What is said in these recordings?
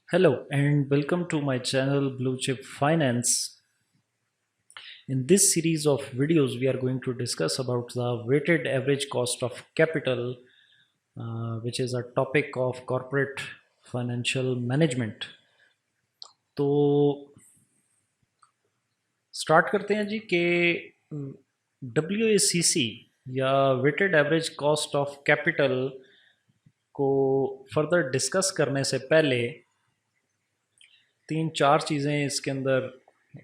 Hello and welcome to my channel Blue Chip Finance. In this series of videos, we are going to discuss about the weighted average cost of capital, which is a topic of corporate financial management. तो start करते हैं जी कि WACC या weighted average cost of capital को further discuss करने से पहले तीन चार चीज़ें इसके अंदर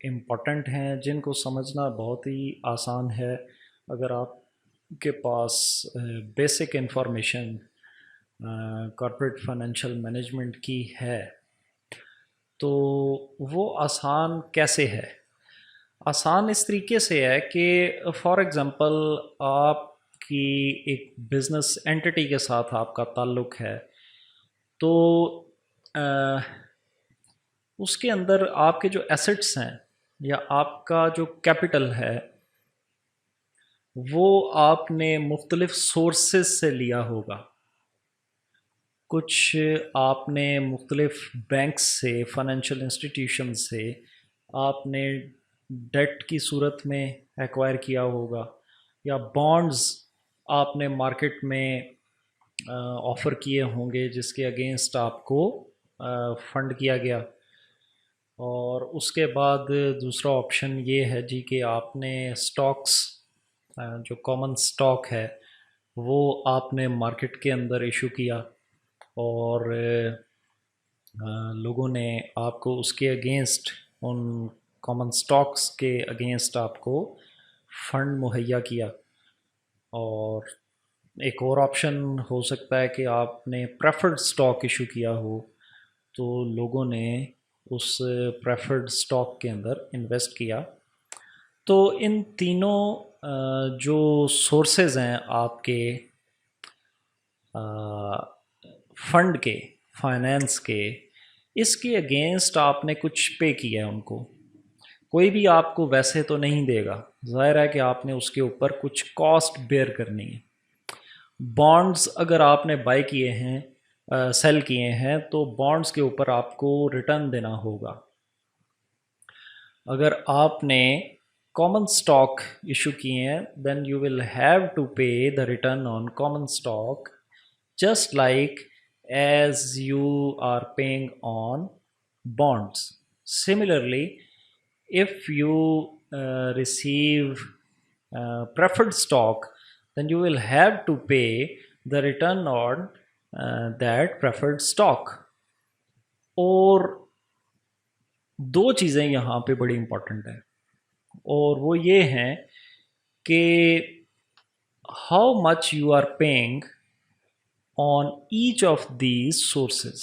इम्पॉर्टेंट हैं जिनको समझना बहुत ही आसान है अगर आपके पास basic information corporate financial management की है। तो वो आसान कैसे है? आसान इस तरीके से है कि फॉर एग्ज़ाम्पल आपकी एक बिज़नेस एंटिटी के साथ आपका ताल्लुक़ है, तो उसके अंदर आपके जो एसेट्स हैं या आपका जो कैपिटल है वो आपने मुख्तलिफ सोर्सेस से लिया होगा। कुछ आपने मुख्तलिफ बैंक्स से, फाइनेंशियल इंस्टीट्यूशन से आपने डेट की सूरत में एक्वायर किया होगा या बॉन्ड्स आपने मार्केट में ऑफ़र किए होंगे जिसके अगेंस्ट आपको फ़ंड किया गया। और उसके बाद दूसरा ऑप्शन ये है जी कि आपने स्टॉक्स, जो कॉमन स्टॉक है वो आपने मार्केट के अंदर इशू किया और लोगों ने आपको उसके अगेंस्ट, उन कॉमन स्टॉक्स के अगेंस्ट आपको फ़ंड मुहैया किया। और एक और ऑप्शन हो सकता है कि आपने प्रेफर्ड स्टॉक इशू किया हो, तो लोगों ने उस प्रेफर्ड स्टॉक के अंदर इन्वेस्ट किया। तो इन तीनों जो सोर्सेज हैं आपके फंड के, फाइनेंस के, इसके अगेंस्ट आपने कुछ पे किया है उनको। कोई भी आपको वैसे तो नहीं देगा, ज़ाहिर है कि आपने उसके ऊपर कुछ कॉस्ट बेयर करनी है। बॉन्ड्स अगर आपने बाय किए हैं, सेल किए हैं, तो बॉन्ड्स के ऊपर आपको रिटर्न देना होगा। अगर आपने कॉमन स्टॉक इशू किए हैं, then you will have to pay the return on common stock just like as you are paying on bonds. Similarly, if you receive preferred stock, then you will have to pay the return on that preferred stock. और दो चीज़ें यहाँ पे बड़ी important है और वो ये हैं कि how much you are paying on each of these sources.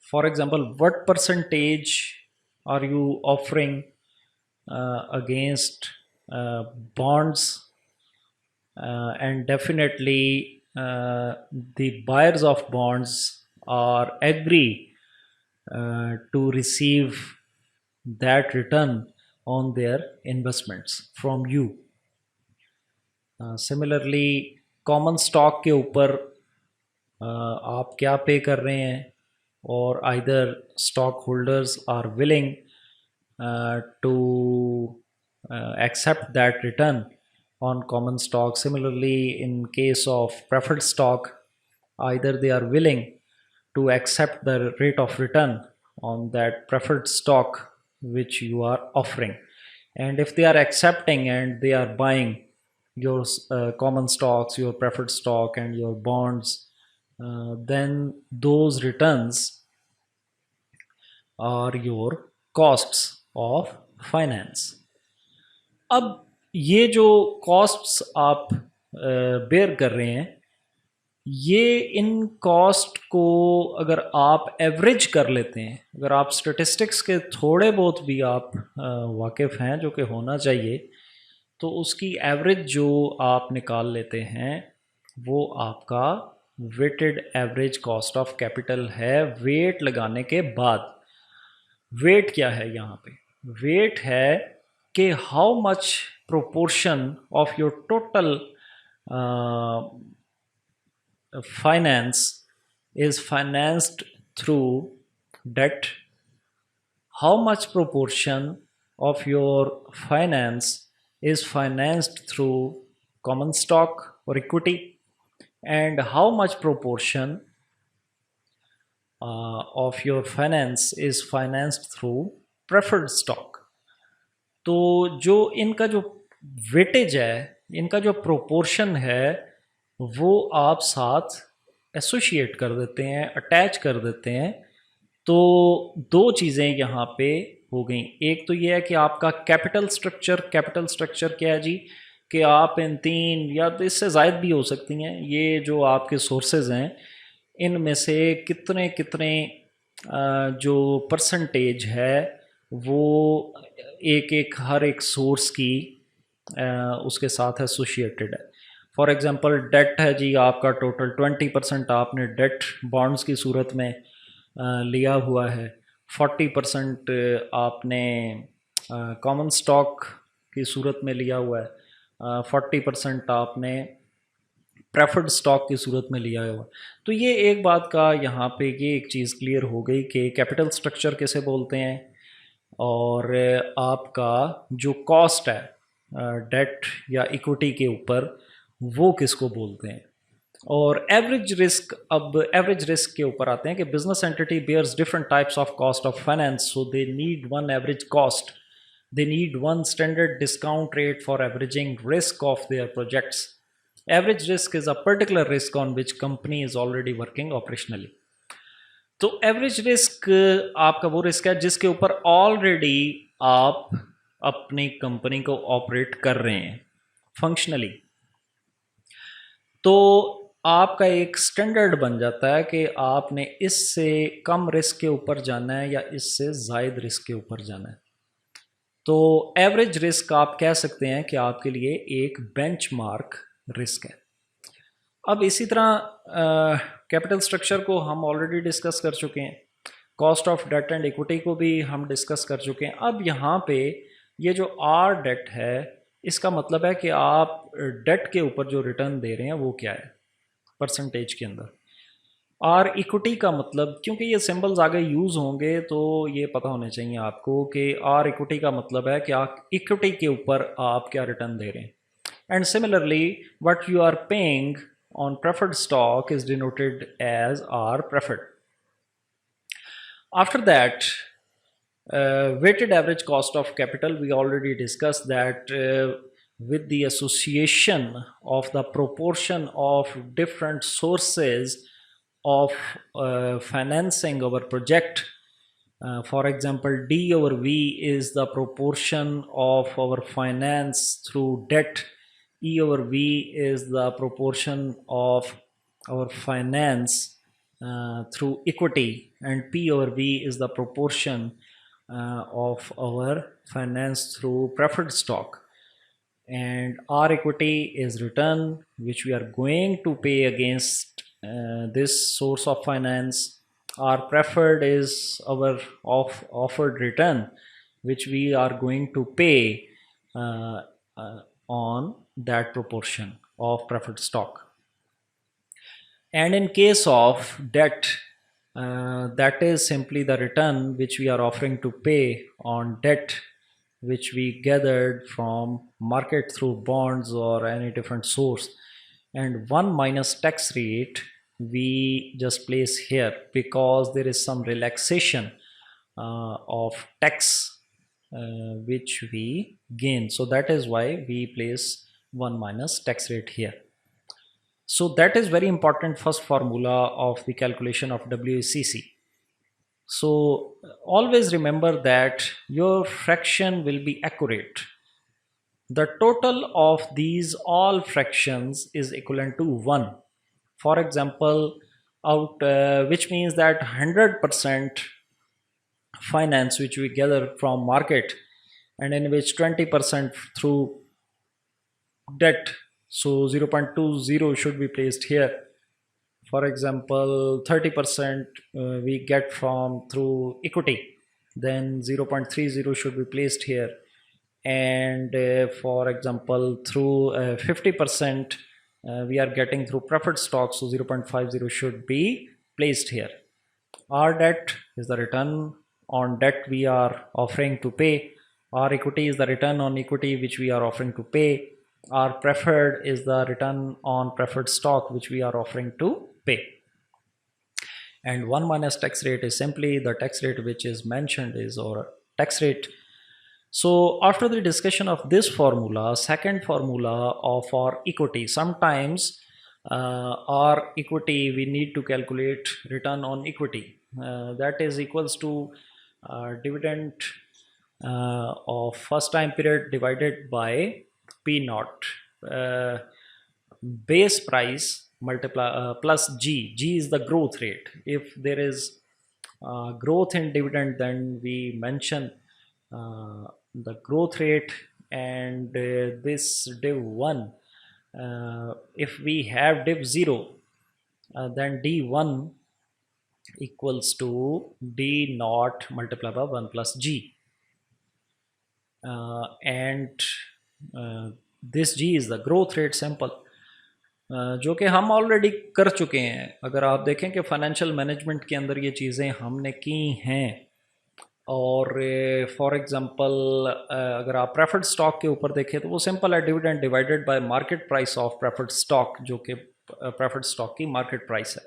For example, what percentage are you offering against bonds, and definitely the buyers of bonds are agree to receive that return on their investments from you. Similarly, common stock के ऊपर आप क्या पे कर रहे हैं, और either stock holders are willing to accept that return on common stock. Similarly, in case of preferred stock, either they are willing to accept the rate of return on that preferred stock which you are offering. And if they are accepting and they are buying your common stocks, your preferred stock and your bonds, then those returns are your costs of finance. अब ये जो costs आप bear कर रहे हैं, ये in cost को अगर आप एवरेज कर लेते हैं, अगर आप स्टेटिस्टिक्स के थोड़े बहुत भी आप वाकिफ़ हैं, जो कि होना चाहिए, तो उसकी एवरेज जो आप निकाल लेते हैं वो आपका weighted average cost of capital है, वेट लगाने के बाद। वेट क्या है यहाँ पे? वेट है कि how much proportion of your total finance is financed through debt, how much proportion of your finance is financed through common stock or equity, and how much proportion of your finance is financed through preferred stock. तो जो इनका जो weightage है, इनका जो proportion है, वो आप साथ एसोशिएट कर देते हैं, अटैच कर देते हैं। तो दो चीज़ें यहाँ पे हो गई। एक तो ये है कि आपका कैपिटल स्ट्रक्चर क्या है जी, कि आप इन तीन या तो इससे ज़ायद भी हो सकती हैं, ये जो आपके सोर्सेज हैं इनमें से कितने कितने जो परसेंटेज है वो एक एक हर एक सोर्स की उसके साथ एसोशिएटेड है। फॉर एग्जांपल डेट है जी, आपका टोटल 20% आपने डेट बॉन्ड्स की सूरत में लिया हुआ है, 40% आपने कॉमन स्टॉक की सूरत में लिया हुआ है, 40% आपने प्रेफर्ड स्टॉक की सूरत में लिया हुआ। तो ये एक बात का यहाँ पे ये एक चीज़ क्लियर हो गई कि कैपिटल स्ट्रक्चर किसे बोलते हैं, और आपका जो कॉस्ट है डेट या इक्विटी के ऊपर वो किसको बोलते हैं। और एवरेज रिस्क, अब एवरेज रिस्क के ऊपर आते हैं कि business entity bears different types of cost of finance, so they need one average cost, they need one standard discount rate for averaging risk of their projects. Average risk is a particular risk on which company is already working operationally. तो average risk आपका वो risk है जिसके ऊपर already आप अपनी company को operate कर रहे हैं फंक्शनली। तो आपका एक स्टैंडर्ड बन जाता है कि आपने इससे कम रिस्क के ऊपर जाना है या इससे ज़ायद रिस्क के ऊपर जाना है। तो एवरेज रिस्क आप कह सकते हैं कि आपके लिए एक बेंचमार्क रिस्क है। अब इसी तरह कैपिटल स्ट्रक्चर को हम ऑलरेडी डिस्कस कर चुके हैं, cost of debt and equity को भी हम डिस्कस कर चुके हैं। अब यहाँ पे ये जो आर डेट है, इसका मतलब है कि आप डेट के ऊपर जो रिटर्न दे रहे हैं वो क्या है परसेंटेज के अंदर। आर इक्विटी का मतलब, क्योंकि ये सिंबल्स आगे यूज़ होंगे तो ये पता होने चाहिए आपको कि आर इक्विटी का मतलब है कि आप इक्विटी के ऊपर आप क्या रिटर्न दे रहे हैं। And similarly what you are paying on preferred stock is denoted as R preferred. After that, weighted average cost of capital, we already discussed that with the association of the proportion of different sources of financing our project. For example, D over V is the proportion of our finance through debt. E over V is the proportion of our finance through equity, and P over V is the proportion of our finance through preferred stock. And R equity is return which we are going to pay against this source of finance. R preferred is our offered return which we are going to pay on that proportion of preferred stock. And in case of debt, that is simply the return which we are offering to pay on debt which we gathered from market through bonds or any different source. And 1 minus tax rate we just place here because there is some relaxation of tax which we gain. So that is why we place 1 minus tax rate here. So that is very important first formula of the calculation of WACC. So always remember that your fraction will be accurate. The total of these all fractions is equivalent to 1. For example, which means that 100% finance which we gather from market and in which 20% through debt, so 0.20 should be placed here. For example, 30% we get from through equity, then 0.30 should be placed here. And for example, through 50% we are getting through preferred stock, so 0.50 should be placed here. Our debt is the return on debt we are offering to pay. Our equity is the return on equity which we are offering to pay. Our preferred is the return on preferred stock which we are offering to pay. And 1 minus tax rate is simply the tax rate which is mentioned is our tax rate. So after the discussion of this formula, second formula of our equity, sometimes our equity we need to calculate return on equity, that is equals to dividend of first time period divided by P naught, base price multiply plus G is the growth rate. If there is growth in dividend, then we mention the growth rate, and this div 1, if we have div 0, then d1 equals to d naught multiplied by 1 plus G, and this G is the growth rate, simple, जो कि हम already कर चुके हैं. अगर आप देखें कि फाइनेंशियल मैनेजमेंट के अंदर ये चीज़ें हमने की हैं, और फॉर एग्जांपल अगर आप प्रेफर्ड स्टॉक के ऊपर देखें तो वो सिंपल है, dividend divided by market price of preferred stock, जो कि प्रेफर्ड स्टॉक की मार्केट प्राइस है.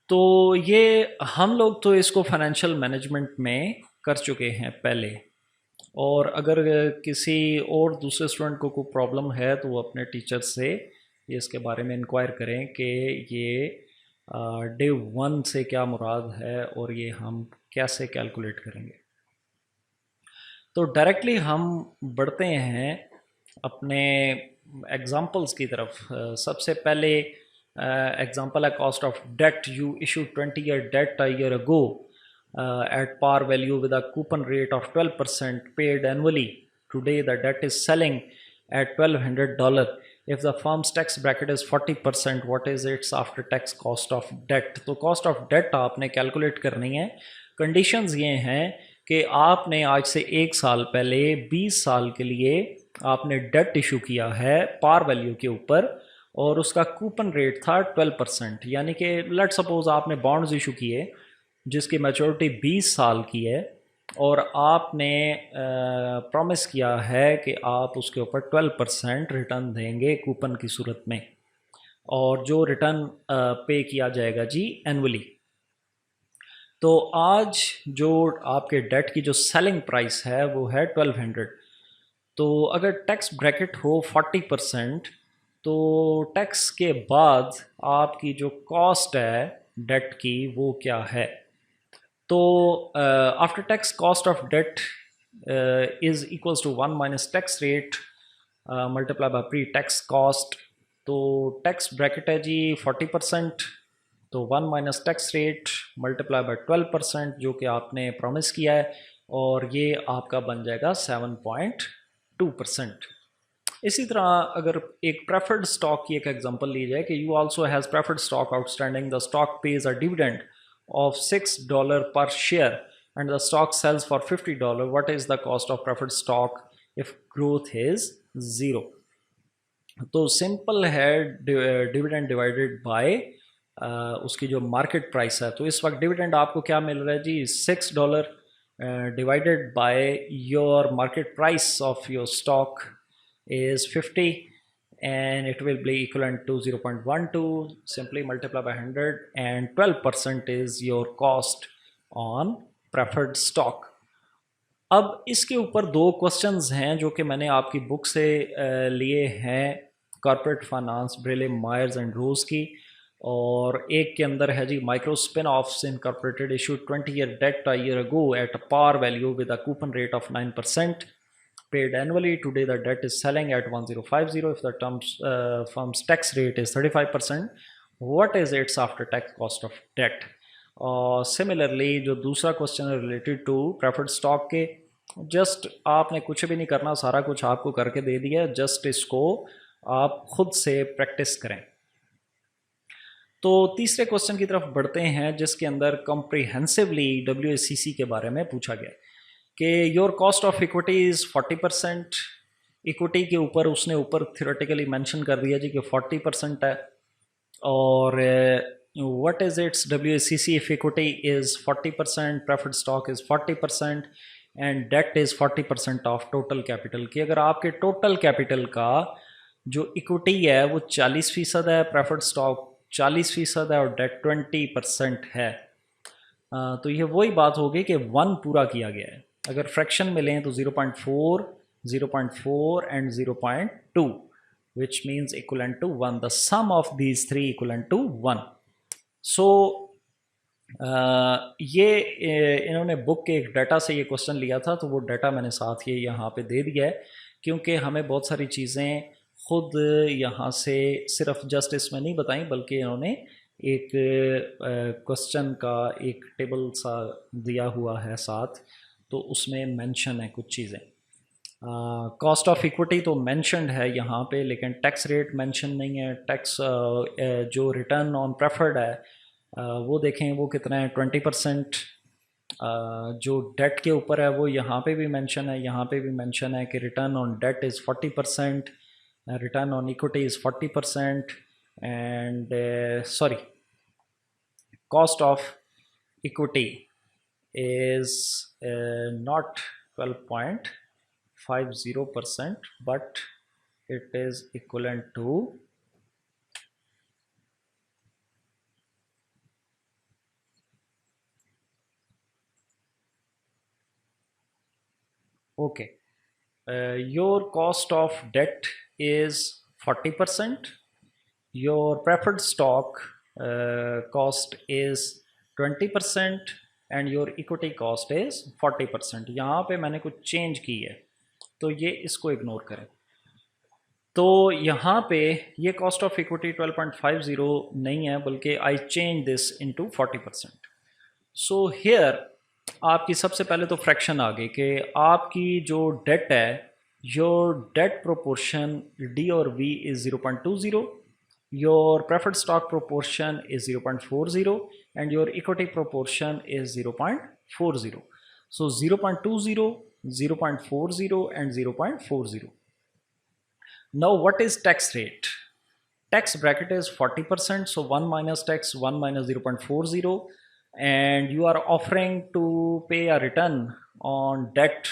तो ये हम लोग तो इसको फाइनेंशियल मैनेजमेंट में कर चुके हैं पहले, और अगर किसी और दूसरे स्टूडेंट को कोई प्रॉब्लम है तो वो अपने टीचर से ये इसके बारे में इंक्वायर करें कि ये डिव 1 से क्या मुराद है और ये हम कैसे कैलकुलेट करेंगे. तो डायरेक्टली हम बढ़ते हैं अपने एग्जांपल्स की तरफ. सबसे पहले एग्जांपल है cost of debt. You issue 20-year debt a year ago at par value with a coupon rate of 12% paid annually. Today the debt is selling at $1,200. If the firm's tax bracket is 40%, what is its after tax cost of debt? तो cost of debt आपने calculate करनी है. Conditions ये हैं कि आपने आज से 1 साल पहले 20 साल के लिए आपने डेट इशू किया है पार वैल्यू के ऊपर, और उसका कूपन रेट था 12%. यानी कि लेट सपोज आपने बॉन्ड्स इशू किए जिसकी मैच्योरिटी 20 साल की है, और आपने प्रॉमिस किया है कि आप उसके ऊपर 12% रिटर्न देंगे कूपन की सूरत में, और जो रिटर्न पे किया जाएगा जी एनुअली. तो आज जो आपके डेट की जो सेलिंग प्राइस है वो है 1200. तो अगर टैक्स ब्रैकेट हो 40%, तो टैक्स के बाद आपकी जो कॉस्ट है डेट की वो क्या है. तो after tax cost of debt is equals to 1 minus tax rate multiply by pre tax cost. तो टैक्स ब्रैकेट है जी 40%, तो 1 minus tax rate multiply by 12% जो कि आपने प्रॉमिस किया है, और ये आपका बन जाएगा 7.2%. इसी तरह अगर एक प्रेफर्ड स्टॉक की एक एग्जांपल ली जाए कि you also has preferred stock outstanding, the stock page a dividend of $6 per share and the stock sells for $50. What is the cost of preferred stock if growth is 0? तो simple है dividend divided by उसकी जो market price है. तो इस वक्त dividend आपको क्या मिल रहा है जी, $6 divided by your market price of your stock is 50, and it will be equivalent to 0.12. Simply multiply by 100, and 12% is your cost on preferred stock. अब इसके ऊपर 2 क्वेश्चंस हैं जो कि मैंने आपकी बुक से लिए हैं, corporate finance Brealey Myers and Ross की, और एक के अंदर है जी micro spin offs incorporated issued 20-year debt a year ago at a par value with a coupon rate of 9%. Paid annually. Today the debt is selling at 1050. If the firm's tax rate is 35%, what is its after tax cost of debt? Similarly जो दूसरा question है related to preferred stock के, just आपने कुछ भी नहीं करना, सारा कुछ आपको करके दे दिया, जस्ट इसको आप खुद से प्रैक्टिस करें. तो तीसरे क्वेश्चन की तरफ बढ़ते हैं जिसके अंदर कॉम्प्रिहेंसिवली WACC के बारे में पूछा गया कि your cost of equity is 40%. Equity के ऊपर उसने ऊपर थियोरेटिकली मेंशन कर दिया जी कि 40% है, और what is its WACC if equity is 40%, preferred stock is 40% and debt is 40% of total capital, कि अगर आपके total capital का जो इक्विटी है वो 40% है, प्रेफर्ड स्टॉक 40% है और डेट 20% है, तो ये वही बात होगी कि 1 पूरा किया गया है। अगर फ्रैक्शन में लें तो 0.4, 0.4 and 0.2 which means equivalent to 1. The sum of these three equivalent to 1. So ये इन्होंने बुक के एक डाटा से ये क्वेश्चन लिया था, तो वो डाटा मैंने साथ ये यहाँ पे दे दिया है, क्योंकि हमें बहुत सारी चीज़ें खुद यहाँ से सिर्फ जस्ट इसमें नहीं बताई, बल्कि इन्होंने एक क्वेश्चन का एक टेबल सा दिया हुआ है साथ, तो उसमें मेंशन है कुछ चीज़ें। कॉस्ट ऑफ इक्विटी तो मेंशनड है यहाँ पे, लेकिन टैक्स रेट मेंशन नहीं है। टैक्स जो रिटर्न ऑन प्रेफर्ड है वो देखें वो कितना है, 20%। जो डेट के ऊपर है वो यहाँ पे भी मेंशन है, यहाँ पे भी मेंशन है कि return on that is 40%, return on equity is 40%, and sorry, cost of equity is not 12.50%, but it is equivalent to okay, your cost of debt is 40%, your preferred stock cost is 20% and your equity cost is 40%। यहाँ पे मैंने कुछ change की है, तो ये इसको ignore करें। तो यहाँ पे ये कॉस्ट ऑफ इक्विटी 12.50 नहीं है, बल्कि I change this into 40%। So here आपकी सबसे पहले तो फ्रैक्शन आ गई कि आपकी जो डेट है, योर डेट प्रोपोर्शन डी और V is 0.20, your preferred stock proportion is 0.40 and your equity proportion is 0.40. So 0.20, 0.40 and 0.40. Now what is tax rate? Tax bracket is 40%, so 1 minus tax, 1 minus 0.40, and you are offering to pay a return on debt.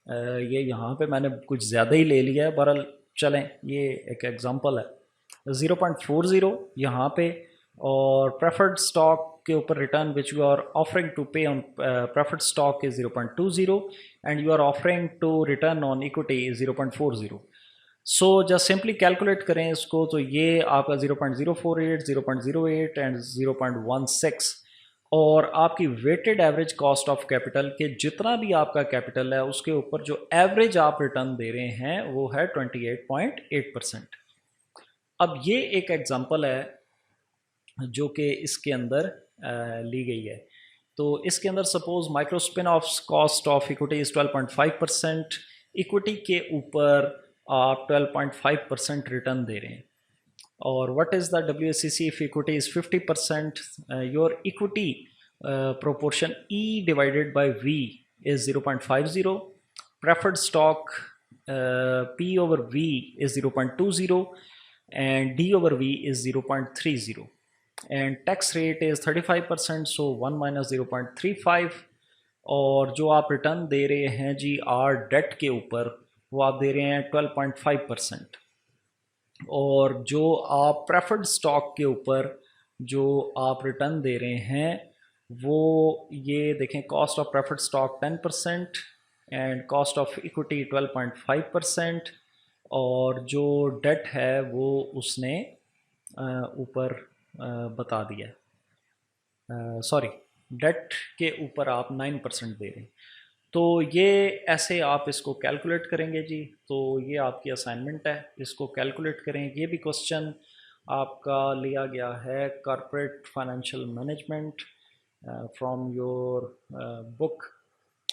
ये यहाँ पे मैंने कुछ ज़्यादा ही ले लिया है, बहरहाल चलें, ये एक एग्जांपल है। 0.40 यहाँ पे, और प्रेफर्ड स्टॉक के ऊपर return which you are offering to pay on preferred stock is 0.20 and you are offering to return on equity is 0.40। So just simply calculate करें इसको, तो ये आपका 0.048, 0.08 एंड 0.16, और आपकी weighted average cost of capital के जितना भी आपका कैपिटल है उसके ऊपर जो एवरेज आप रिटर्न दे रहे हैं वो है 28.8%। अब ये एक एग्जांपल है जो कि इसके अंदर ली गई है। तो इसके अंदर suppose micro spin off cost of equity is 12.5%, equity के ऊपर आप 12.5% रिटर्न दे रहे हैं, और what is the WACC if equity is 50%, your equity proportion E divided by V is 0.50, preferred stock P over V is 0.20 and D over V is 0.30, and tax rate is 35%, so 1 minus 0.35, और जो आप return दे रहे हैं जी are date के ऊपर वो आप दे रहे हैं 12.5%, और जो आप प्रेफर्ड स्टॉक के ऊपर जो आप रिटर्न दे रहे हैं वो ये देखें, cost of preferred stock 10% and cost of equity 12.5%, और जो डेट है वो उसने ऊपर बता दिया, सॉरी डेट के ऊपर आप 9% दे रहे हैं। तो ये ऐसे आप इसको कैलकुलेट करेंगे जी, तो ये आपकी असाइनमेंट है, इसको कैलकुलेट करें। ये भी क्वेश्चन आपका लिया गया है corporate financial management from your book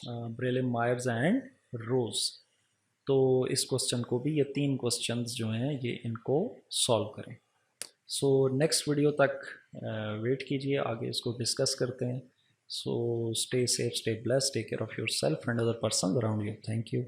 Brealey Myers and Ross. तो इस क्वेश्चन को भी, ये 3 क्वेश्चंस जो हैं ये इनको सॉल्व करें। सो नेक्स्ट वीडियो तक वेट कीजिए, आगे इसको डिस्कस करते हैं। So stay safe, stay blessed, take care of yourself and other person around you. Thank you.